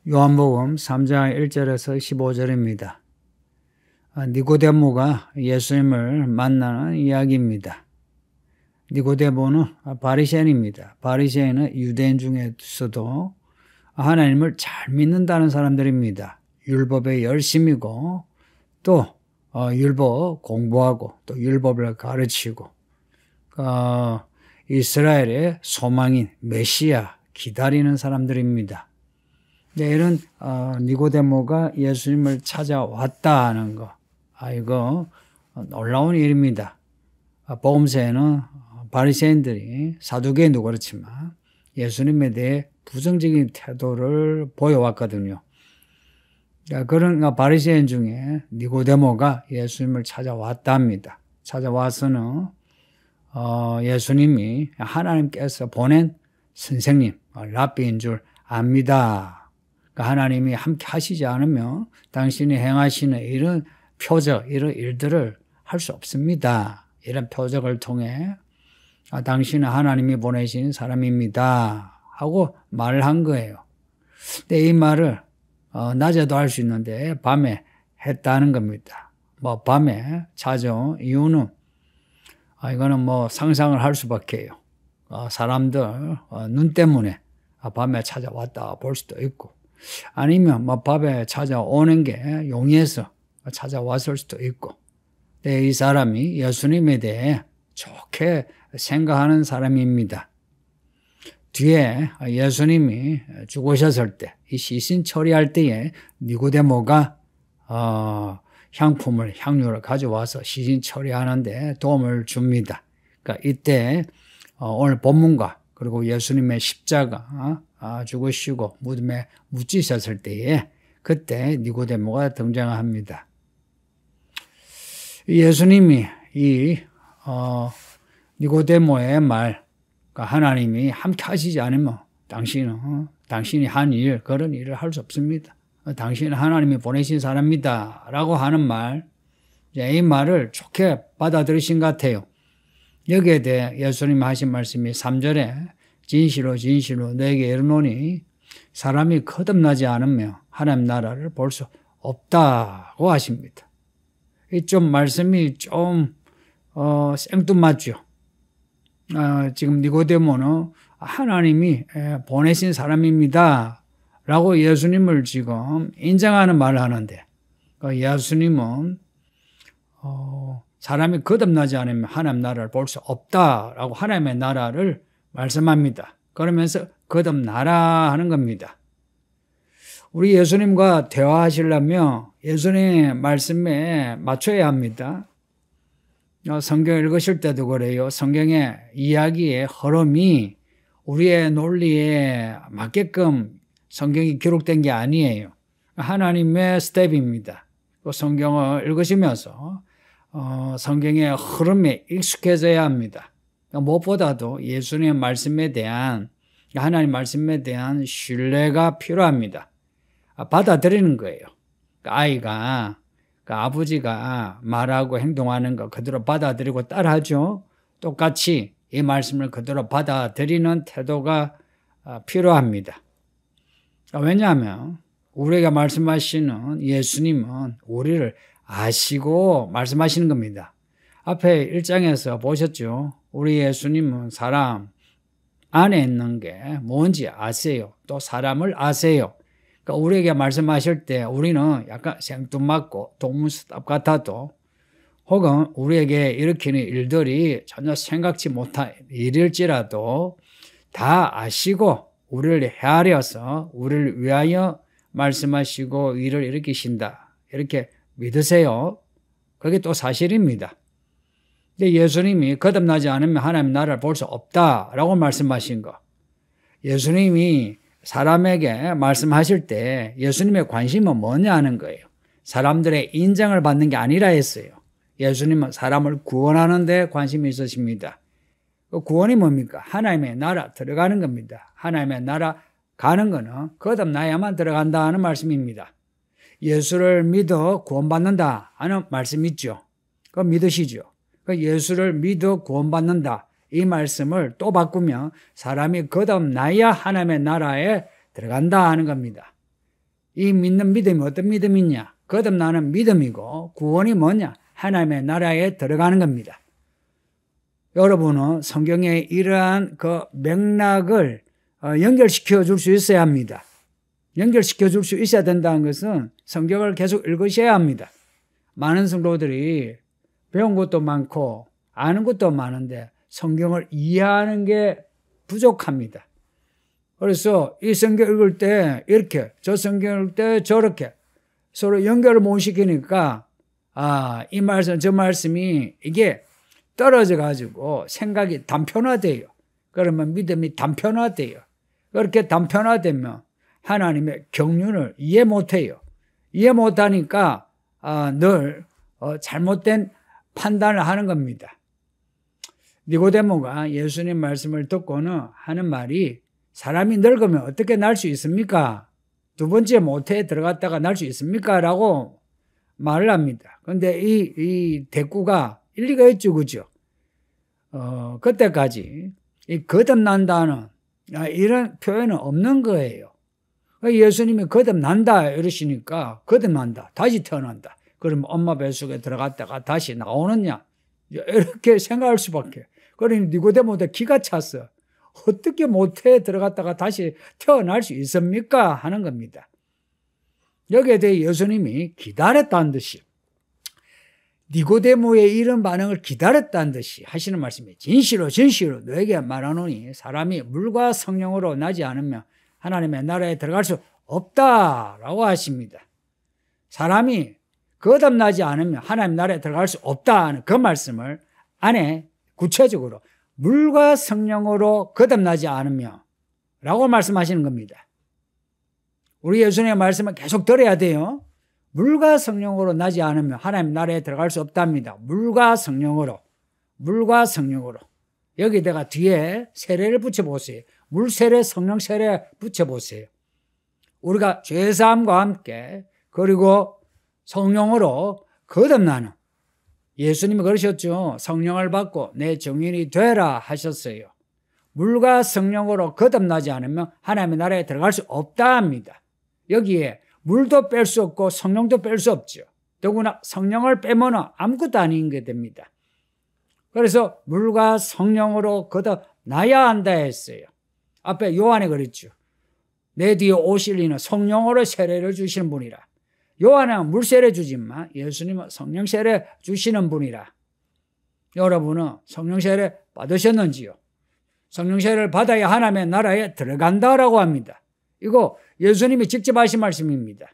요한복음 3장 1절에서 15절입니다. 니고데모가 예수님을 만나는 이야기입니다. 니고데모는 바리새인입니다. 바리새인은 유대인 중에서도 하나님을 잘 믿는다는 사람들입니다. 율법에 열심이고 또 율법 공부하고 또 율법을 가르치고 이스라엘의 소망인 메시아 기다리는 사람들입니다. 네, 이런 니고데모가 예수님을 찾아왔다 하는 거, 이거 놀라운 일입니다. 복음서에는 바리새인들이 사두개인도 그렇지만 예수님에 대해 부정적인 태도를 보여왔거든요. 그런 바리새인 중에 니고데모가 예수님을 찾아왔답니다. 찾아와서는 예수님이 하나님께서 보낸 선생님, 랍비인 줄 압니다. 하나님이 함께 하시지 않으면 당신이 행하시는 이런 표적, 이런 일들을 할 수 없습니다. 이런 표적을 통해 당신은 하나님이 보내신 사람입니다. 하고 말을 한 거예요. 근데 이 말을 낮에도 할 수 있는데 밤에 했다는 겁니다. 밤에 찾아온 이유는 이거는 상상을 할 수밖에 해요. 사람들 눈 때문에 밤에 찾아왔다 볼 수도 있고 아니면 밤에 찾아오는 게 용이해서 찾아왔을 수도 있고 이 사람이 예수님에 대해 좋게 생각하는 사람입니다. 뒤에 예수님이 죽으셨을 때 이 시신 처리할 때에 니고데모가 향유를 가져와서 시신 처리하는데 도움을 줍니다. 그러니까 이때 오늘 본문과 그리고 예수님의 십자가 죽으시고 무덤에 묻히셨을 때에 그때 니고데모가 등장합니다. 예수님이 이 니고데모의 말, 하나님이 함께 하시지 않으면 당신이 한 일, 그런 일을 할 수 없습니다. 당신은 하나님이 보내신 사람이다 라고 하는 말, 이 말을 좋게 받아들이신 것 같아요. 여기에 대해 예수님이 하신 말씀이 3절에 진실로 진실로 너에게 이르노니 사람이 거듭나지 않으면 하나님 나라를 볼 수 없다고 하십니다. 이 좀 말씀이 좀 생뚱맞죠. 지금 니고데모는 하나님이 보내신 사람입니다 라고 예수님을 지금 인정하는 말을 하는데 예수님은 사람이 거듭나지 않으면 하나님 나라를 볼 수 없다라고 하나님의 나라를 말씀합니다. 그러면서 거듭나라 하는 겁니다. 우리 예수님과 대화하시려면 예수님의 말씀에 맞춰야 합니다. 성경 읽으실 때도 그래요. 성경의 이야기의 흐름이 우리의 논리에 맞게끔 성경이 기록된 게 아니에요. 하나님의 스텝입니다. 성경을 읽으시면서 성경의 흐름에 익숙해져야 합니다. 무엇보다도 예수님의 말씀에 대한 하나님 말씀에 대한 신뢰가 필요합니다. 받아들이는 거예요. 아이가 아버지가 말하고 행동하는 거 그대로 받아들이고 따라하죠. 똑같이 이 말씀을 그대로 받아들이는 태도가 필요합니다. 왜냐하면 우리가 말씀하시는 예수님은 우리를 아시고 말씀하시는 겁니다. 앞에 1장에서 보셨죠. 우리 예수님은 사람 안에 있는 게 뭔지 아세요. 또 사람을 아세요. 그러니까 우리에게 말씀하실 때 우리는 약간 생뚱맞고 동문서답 같아도 혹은 우리에게 일으키는 일들이 전혀 생각지 못한 일일지라도 다 아시고 우리를 헤아려서 우리를 위하여 말씀하시고 일을 일으키신다. 이렇게 믿으세요. 그게 또 사실입니다. 근데 예수님이 거듭나지 않으면 하나님 나라를 볼 수 없다라고 말씀하신 거. 예수님이 사람에게 말씀하실 때 예수님의 관심은 뭐냐 하는 거예요. 사람들의 인정을 받는 게 아니라 했어요. 예수님은 사람을 구원하는 데 관심이 있으십니다. 그 구원이 뭡니까? 하나님의 나라 들어가는 겁니다. 하나님의 나라 가는 거는 거듭나야만 들어간다는 말씀입니다. 예수를 믿어 구원받는다 하는 말씀 있죠. 그거 믿으시죠? 그 예수를 믿어 구원받는다. 이 말씀을 또 바꾸면 사람이 거듭나야 하나님의 나라에 들어간다 하는 겁니다. 이 믿는 믿음이 어떤 믿음이냐? 거듭나는 믿음이고 구원이 뭐냐? 하나님의 나라에 들어가는 겁니다. 여러분은 성경의 이러한 그 맥락을 연결시켜 줄 수 있어야 합니다. 연결시켜 줄 수 있어야 된다는 것은 성경을 계속 읽으셔야 합니다. 많은 성도들이 배운 것도 많고 아는 것도 많은데 성경을 이해하는 게 부족합니다. 그래서 이 성경 읽을 때 이렇게, 저 성경 읽을 때 저렇게 서로 연결을 못 시키니까 이 말씀 저 말씀이 이게 떨어져 가지고 생각이 단편화돼요. 그러면 믿음이 단편화돼요. 그렇게 단편화되면 하나님의 경륜을 이해 못해요. 이해 못하니까 늘 잘못된 판단을 하는 겁니다. 니고데모가 예수님 말씀을 듣고는 하는 말이 사람이 늙으면 어떻게 날 수 있습니까? 두 번째 모태에 들어갔다가 날 수 있습니까? 라고 말을 합니다. 그런데 이 대꾸가 일리가 있죠, 그죠? 그때까지 이 거듭난다는 이런 표현은 없는 거예요. 예수님이 거듭난다 이러시니까 거듭난다, 다시 태어난다. 그럼 엄마 뱃속에 들어갔다가 다시 나오느냐? 이렇게 생각할 수밖에. 그러니 니고데모도 기가 찼어. 어떻게 모태에 들어갔다가 다시 태어날 수 있습니까? 하는 겁니다. 여기에 대해 예수님이 기다렸다는 듯이, 니고데모의 이런 반응을 기다렸다는 듯이 하시는 말씀이에요. 진실로 진실로 너에게 말하노니 사람이 물과 성령으로 나지 않으면 하나님의 나라에 들어갈 수 없다라고 하십니다. 사람이 거듭나지 않으면 하나님 나라에 들어갈 수 없다는 그 말씀을 안에 구체적으로 물과 성령으로 거듭나지 않으면 라고 말씀하시는 겁니다. 우리 예수님의 말씀을 계속 들어야 돼요. 물과 성령으로 나지 않으면 하나님 나라에 들어갈 수 없답니다. 물과 성령으로. 물과 성령으로. 여기다가 뒤에 세례를 붙여보세요. 물 세례, 성령 세례 붙여보세요. 우리가 죄사함과 함께 그리고 성령으로 거듭나는, 예수님이 그러셨죠. 성령을 받고 내 증인이 되라 하셨어요. 물과 성령으로 거듭나지 않으면 하나님의 나라에 들어갈 수 없다 합니다. 여기에 물도 뺄 수 없고 성령도 뺄 수 없죠. 더구나 성령을 빼면 아무것도 아닌 게 됩니다. 그래서 물과 성령으로 거듭나야 한다 했어요. 앞에 요한에 그랬죠. 내 뒤에 오실 이는 성령으로 세례를 주시는 분이라. 요한은 물 세례 주지만 예수님은 성령 세례 주시는 분이라. 여러분은 성령 세례 받으셨는지요? 성령 세례를 받아야 하나님의 나라에 들어간다라고 합니다. 이거 예수님이 직접 하신 말씀입니다.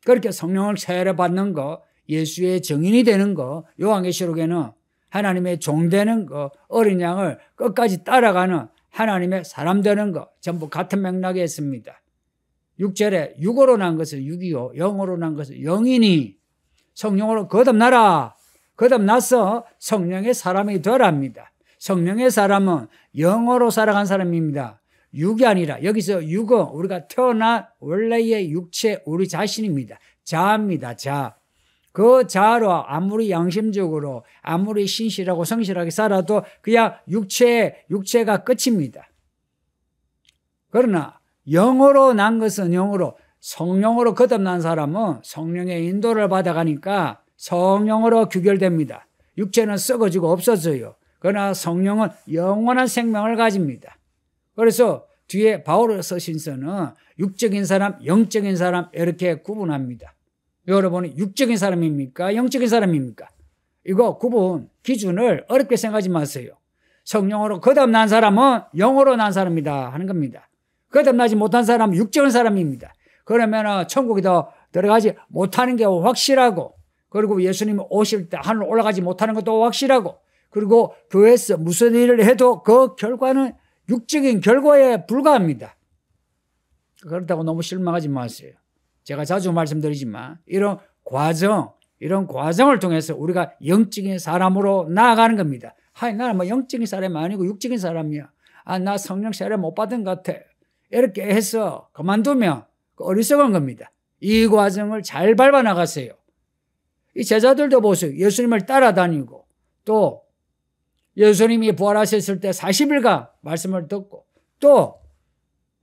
그렇게 성령을 세례 받는 거, 예수의 증인이 되는 거, 요한계시록에는 하나님의 종 되는 거, 어린 양을 끝까지 따라가는 하나님의 사람 되는 거 전부 같은 맥락에 있습니다. 6절에 육으로 난 것을 육이요, 영으로 난 것을 영이니 성령으로 거듭나라. 거듭나서 성령의 사람이 되랍니다. 성령의 사람은 영으로 살아간 사람입니다. 육이 아니라, 여기서 육은 우리가 태어난 원래의 육체 우리 자신입니다. 자아입니다. 자아. 그 자아로 아무리 양심적으로 아무리 신실하고 성실하게 살아도 그냥 육체가 끝입니다. 그러나 영으로 난 것은 영으로, 성령으로 거듭난 사람은 성령의 인도를 받아가니까 성령으로 규결됩니다. 육체는 썩어지고 없어져요. 그러나 성령은 영원한 생명을 가집니다. 그래서 뒤에 바울의 서신서는 육적인 사람, 영적인 사람 이렇게 구분합니다. 여러분이 육적인 사람입니까? 영적인 사람입니까? 이거 구분 기준을 어렵게 생각하지 마세요. 성령으로 거듭난 사람은 영으로 난 사람이다 하는 겁니다. 거듭나지 못한 사람은 육적인 사람입니다. 그러면 천국에 더 들어가지 못하는 게 확실하고, 그리고 예수님이 오실 때 하늘 올라가지 못하는 것도 확실하고, 그리고 교회에서 무슨 일을 해도 그 결과는 육적인 결과에 불과합니다. 그렇다고 너무 실망하지 마세요. 제가 자주 말씀드리지만 이런 과정을 통해서 우리가 영적인 사람으로 나아가는 겁니다. 나는 뭐 영적인 사람이 아니고 육적인 사람이야. 나 성령 세례 못 받은 것 같아. 이렇게 해서 그만두면 어리석은 겁니다. 이 과정을 잘 밟아 나가세요. 이 제자들도 보세요. 예수님을 따라다니고, 또 예수님이 부활하셨을 때 40일간 말씀을 듣고, 또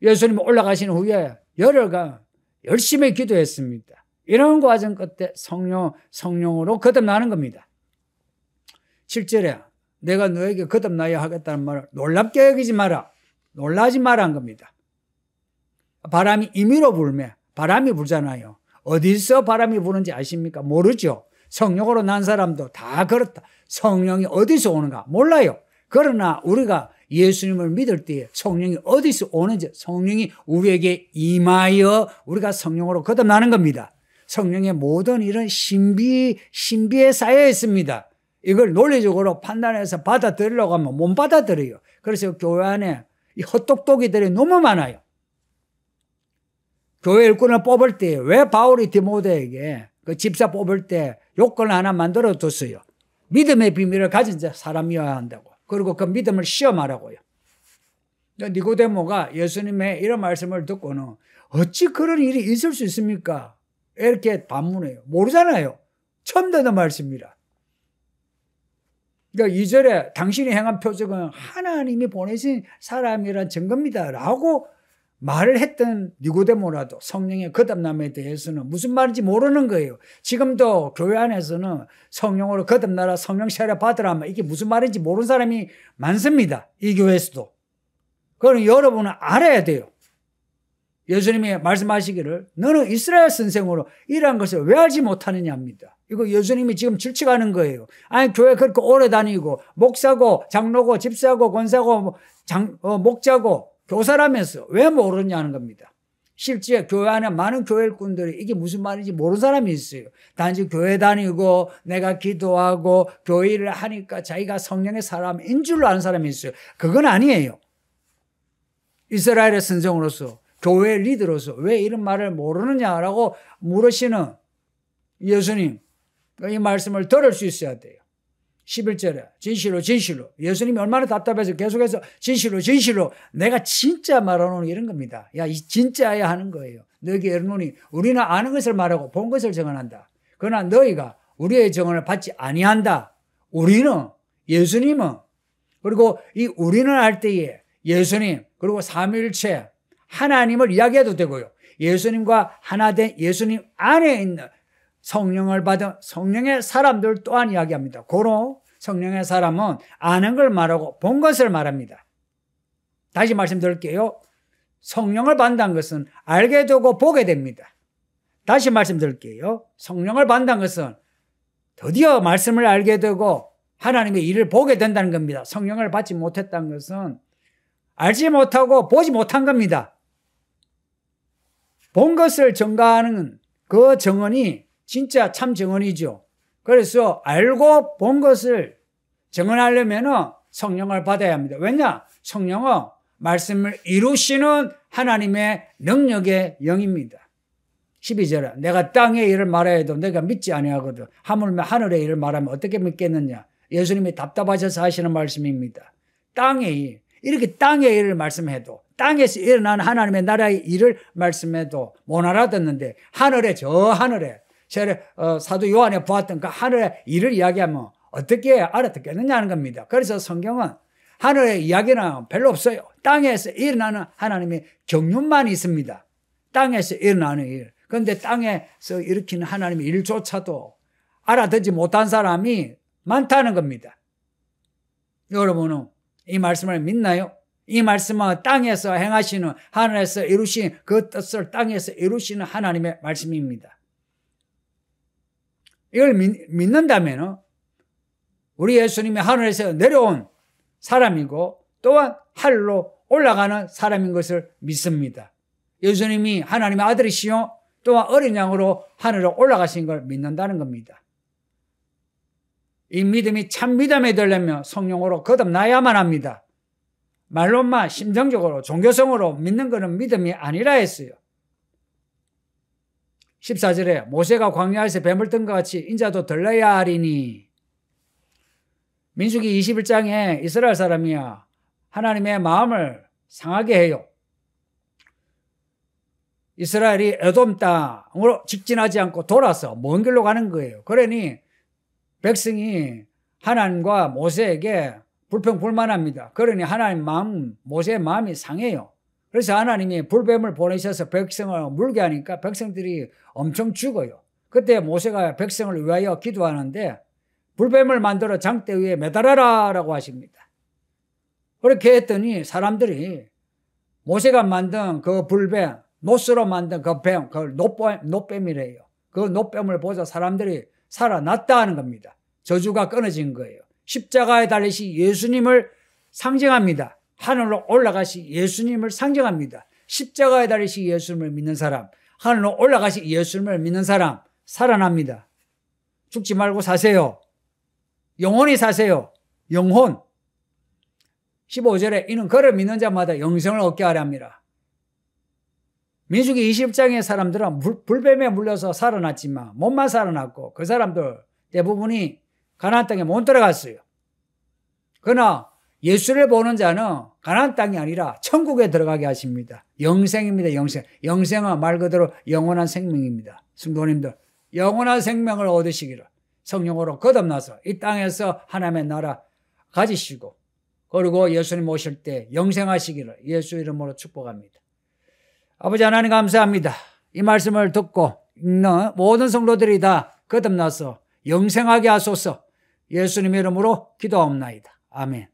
예수님이 올라가신 후에 열흘간 열심히 기도했습니다. 이런 과정 끝에 성령으로 거듭나는 겁니다. 7절에 내가 너에게 거듭나야 하겠다는 말을 놀랍게 여기지 마라. 놀라지 마라 한 겁니다. 바람이 임의로 불매. 바람이 불잖아요. 어디서 바람이 부는지 아십니까? 모르죠. 성령으로 난 사람도 다 그렇다. 성령이 어디서 오는가 몰라요. 그러나 우리가 예수님을 믿을 때에 성령이 어디서 오는지 성령이 우리에게 임하여 우리가 성령으로 거듭나는 겁니다. 성령의 모든 이런 신비에 쌓여 있습니다. 이걸 논리적으로 판단해서 받아들이려고 하면 못 받아들여요. 그래서 교회 안에 이 헛똑똑이들이 너무 많아요. 교회 일꾼을 뽑을 때 왜 바울이 디모데에게 그 집사 뽑을 때 요건 하나 만들어 뒀어요. 믿음의 비밀을 가진 사람이어야 한다고. 그리고 그 믿음을 시험하라고요. 니고데모가 예수님의 이런 말씀을 듣고는 어찌 그런 일이 있을 수 있습니까? 이렇게 반문해요. 모르잖아요. 처음 듣는 말씀이라. 그러니까 2절에 당신이 행한 표적은 하나님이 보내신 사람이란 증거입니다 라고 말을 했던 니고데모라도 성령의 거듭남에 대해서는 무슨 말인지 모르는 거예요. 지금도 교회 안에서는 성령으로 거듭나라, 성령 세례 받으라 하면 이게 무슨 말인지 모르는 사람이 많습니다. 이 교회에서도. 그럼 여러분은 알아야 돼요. 예수님이 말씀하시기를 너는 이스라엘 선생으로 이러한 것을 왜 알지 못하느냐 합니다. 이거 예수님이 지금 질책하는 거예요. 아니 교회 그렇게 오래 다니고 목사고 장로고 집사고 권사고 목자고 교사라면서 왜 모르냐는 겁니다. 실제 교회 안에 많은 교회 일꾼들이 이게 무슨 말인지 모르는 사람이 있어요. 단지 교회 다니고 내가 기도하고 교회 일을 하니까 자기가 성령의 사람인 줄로 아는 사람이 있어요. 그건 아니에요. 이스라엘의 선정으로서 교회 리더로서 왜 이런 말을 모르느냐라고 물으시는 예수님, 이 말씀을 들을 수 있어야 돼요. 11절에 진실로 진실로 예수님이 얼마나 답답해서 계속해서 진실로 내가 진짜 말하노니 이런 겁니다. 야, 이 진짜야 하는 거예요. 너에게 이르노니 우리는 아는 것을 말하고 본 것을 증언한다. 그러나 너희가 우리의 증언을 받지 아니한다. 우리는 예수님은 그리고 이 우리는 할 때에 예수님 그리고 삼위일체 하나님을 이야기해도 되고요. 예수님과 하나 된 예수님 안에 있는 성령을 받은 성령의 사람들 또한 이야기합니다. 고로 성령의 사람은 아는 걸 말하고 본 것을 말합니다. 다시 말씀드릴게요. 성령을 받는다는 것은 알게 되고 보게 됩니다. 다시 말씀드릴게요. 성령을 받는다는 것은 드디어 말씀을 알게 되고 하나님의 일을 보게 된다는 겁니다. 성령을 받지 못했다는 것은 알지 못하고 보지 못한 겁니다. 본 것을 증거하는 그 증언이 진짜 참 증언이죠. 그래서 알고 본 것을 증언하려면 성령을 받아야 합니다. 왜냐? 성령은 말씀을 이루시는 하나님의 능력의 영입니다. 12절에 내가 땅의 일을 말해야 해도 내가 믿지 아니하거든. 하물며 하늘의 일을 말하면 어떻게 믿겠느냐. 예수님이 답답하셔서 하시는 말씀입니다. 땅의 일, 이렇게 땅의 일을 말씀해도 땅에서 일어나는 하나님의 나라의 일을 말씀해도 못 알아듣는데 하늘에 저 하늘에 사도 요한에 보았던 그 하늘의 일을 이야기하면 어떻게 알아듣겠느냐는 겁니다. 그래서 성경은 하늘의 이야기는 별로 없어요. 땅에서 일어나는 하나님의 경륜만 있습니다. 땅에서 일어나는 일. 그런데 땅에서 일으키는 하나님의 일조차도 알아듣지 못한 사람이 많다는 겁니다. 여러분은 이 말씀을 믿나요? 이 말씀은 땅에서 행하시는 하늘에서 이루신 그 뜻을 땅에서 이루시는 하나님의 말씀입니다. 이걸 믿는다면 우리 예수님이 하늘에서 내려온 사람이고 또한 하늘로 올라가는 사람인 것을 믿습니다. 예수님이 하나님의 아들이시요 또한 어린 양으로 하늘로 올라가신 걸 믿는다는 겁니다. 이 믿음이 참 믿음이 되려면 성령으로 거듭나야만 합니다. 말로만 심정적으로 종교성으로 믿는 것은 믿음이 아니라 했어요. 14절에 모세가 광야에서 뱀을 뜬 것 같이 인자도 들러야 하리니. 민수기 21장에 이스라엘 사람이야 하나님의 마음을 상하게 해요. 이스라엘이 에돔 땅으로 직진하지 않고 돌아서 먼 길로 가는 거예요. 그러니 백성이 하나님과 모세에게 불평불만합니다. 그러니 하나님 마음, 모세의 마음이 상해요. 그래서 하나님이 불뱀을 보내셔서 백성을 물게 하니까 백성들이 엄청 죽어요. 그때 모세가 백성을 위하여 기도하는데 불뱀을 만들어 장대 위에 매달아라 라고 하십니다. 그렇게 했더니 사람들이 모세가 만든 그 불뱀, 노스로 만든 그 뱀, 그걸 노뱀이래요. 그 노뱀을 보자 사람들이 살아났다 하는 겁니다. 저주가 끊어진 거예요. 십자가에 달리시 예수님을 상징합니다. 하늘로 올라가시 예수님을 상징합니다. 십자가에 달리시 예수님을 믿는 사람, 하늘로 올라가시 예수님을 믿는 사람 살아납니다. 죽지 말고 사세요. 영원히 사세요. 영혼. 15절에 이는 그를 믿는 자마다 영생을 얻게 하려 합니다. 민수기 20장의 사람들은 불뱀에 물려서 살아났지만 몸만 살아났고 그 사람들 대부분이 가나안 땅에 못 들어갔어요. 그러나 예수를 보는 자는 가나안 땅이 아니라 천국에 들어가게 하십니다. 영생입니다. 영생. 영생은 말 그대로 영원한 생명입니다. 성도님들 영원한 생명을 얻으시기를 성령으로 거듭나서 이 땅에서 하나님의 나라 가지시고 그리고 예수님 오실 때 영생하시기를 예수 이름으로 축복합니다. 아버지 하나님 감사합니다. 이 말씀을 듣고 읽는 모든 성도들이 다 거듭나서 영생하게 하소서. 예수님 이름으로 기도하옵나이다. 아멘.